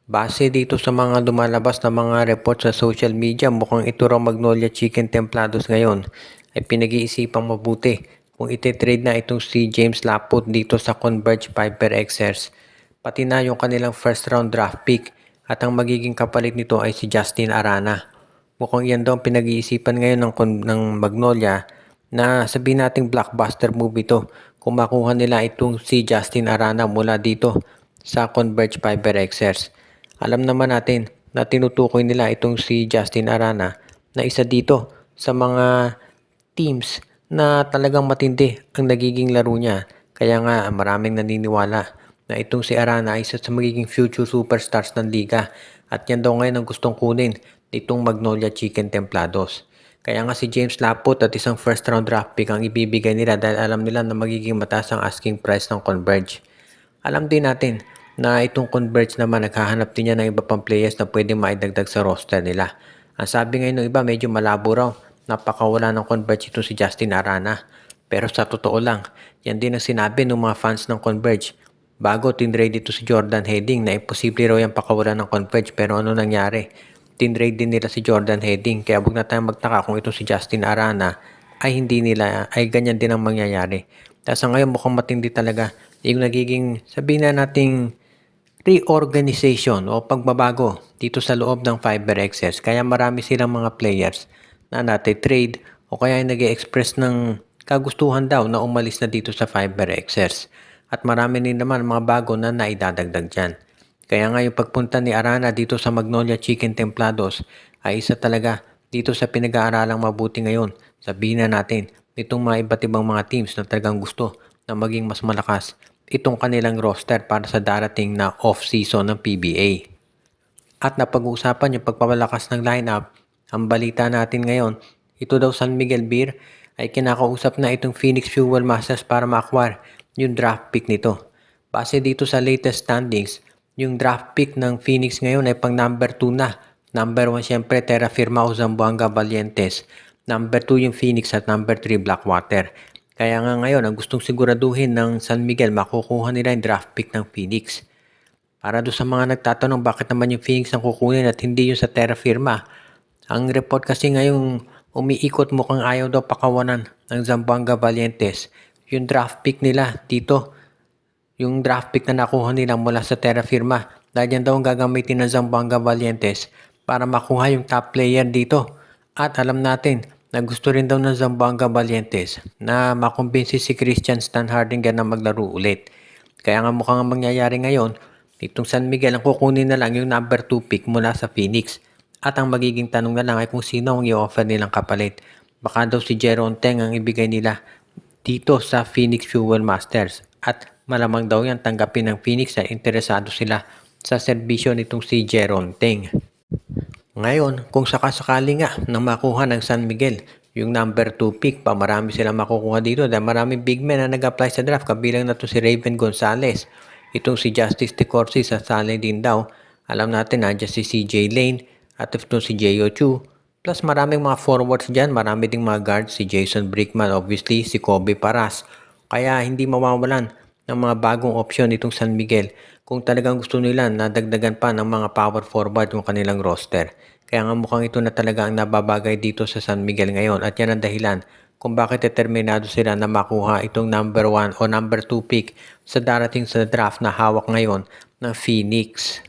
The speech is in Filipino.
Base dito sa mga lumalabas na mga report sa social media, mukhang ito raw Magnolia Chicken Templados ngayon ay pinag-iisipang mabuti kung ite-trade na itong si James Laput dito sa Converge Piper Xers. Pati na yung kanilang first round draft pick at ang magiging kapalit nito ay si Justin Arana. Mukhang yan daw ang pinag-iisipan ngayon ng Magnolia na sabihin nating blockbuster movie to kung makuha nila itong si Justin Arana mula dito sa Converge Piper Xers. Alam naman natin na tinutukoy nila itong si Justin Arana na isa dito sa mga teams na talagang matindi ang nagiging laro niya. Kaya nga maraming naniniwala na itong si Arana ay isa sa magiging future superstars ng liga at yan daw ngayon ang gustong kunin nitong Magnolia Chicken Templados. Kaya nga si James Laput at isang first round draft pick ang ibibigay nila dahil alam nila na magiging mataas ang asking price ng Converge. Alam din natin na itong Converge naman naghahanap din niya ng iba pang players na pwedeng maidagdag sa roster nila. Ang sabi ngayon ng iba medyo malabo raw, napakawala ng Converge ito si Justin Arana. Pero sa totoo lang, yan din ang sinabi ng mga fans ng Converge. Bago tinrade ito si Jordan Heading na imposible raw yung pakawala ng Converge pero ano nangyari? Tinrade din nila si Jordan Heading kaya huwag na tayong magtaka kung ito si Justin Arana ay hindi nila ay ganyan din ang mangyayari. Tapos ngayon mukhang matindi talaga yung nagiging sabihin na nating reorganization o pagbabago dito sa loob ng FiberXS. Kaya marami silang mga players na nati-trade o kaya ay nag-express ng kagustuhan daw na umalis na dito sa FiberXS. At marami din naman mga bago na naidadagdag dyan. Kaya nga yung pagpunta ni Arana dito sa Magnolia Chicken Templados ay isa talaga dito sa pinag-aaralang mabuti ngayon. Sabihin na natin itong mga iba't ibang mga teams na talagang gusto na maging mas malakas itong kanilang roster para sa darating na off-season ng PBA. At napag-uusapan yung pagpapalakas ng lineup, ang balita natin ngayon, ito daw San Miguel Beer ay kinakausap na itong Phoenix Fuel Masters para ma-acquire yung draft pick nito. Base dito sa latest standings, yung draft pick ng Phoenix ngayon ay pang number 2 na. Number 1 syempre Terra Firma o Zamboanga Valientes. Number 2 yung Phoenix at number 3 Blackwater. Kaya nga ngayon, ang gustong siguraduhin ng San Miguel, makukuha nila yung draft pick ng Phoenix. Para doon sa mga nagtatanong bakit naman yung Phoenix ang kukunin at hindi yung sa Terra Firma. Ang report kasi ngayong umiikot mukhang ayaw daw pakawanan ng Zamboanga Valientes. Yung draft pick nila dito, yung draft pick na nakuha nila mula sa Terra Firma. Dahil yan daw ang gagamitin ng Zamboanga Valientes para makuha yung top player dito. At alam natin na gusto rin daw ng Zamboanga Valientes na makumbinsi si Christian Stanhardinger na maglaro ulit. Kaya nga mukhang ang mangyayari ngayon, itong San Miguel ang kukunin na lang yung number 2 pick mula sa Phoenix. At ang magiging tanong na lang ay kung sino ang i-offer nilang kapalit. Baka daw si Jeron Teng ang ibigay nila dito sa Phoenix Fuel Masters. At malamang daw yan tanggapin ng Phoenix na interesado sila sa serbisyo nitong si Jeron Teng. Ngayon, kung sakasakali nga na makuha ng San Miguel yung number 2 pick pa, marami silang makukuha dito dahil maraming big men na nag-apply sa draft. Kabilang na to si Raven Gonzalez, itong si Justice Decorsi sa sali din daw. Alam natin nandiyan si CJ Lane at itong si J.O. Chu. Plus maraming mga forwards dyan, marami ding mga guards, si Jason Brickman, obviously si Kobe Paras. Kaya hindi mawawalan ng mga bagong option itong San Miguel kung talagang gusto nila na dagdagan pa ng mga power forward yung kanilang roster. Kaya nga mukhang ito na talaga ang nababagay dito sa San Miguel ngayon at yan ang dahilan kung bakit determinado sila na makuha itong number 1 o number 2 pick sa darating sa draft na hawak ngayon ng Phoenix.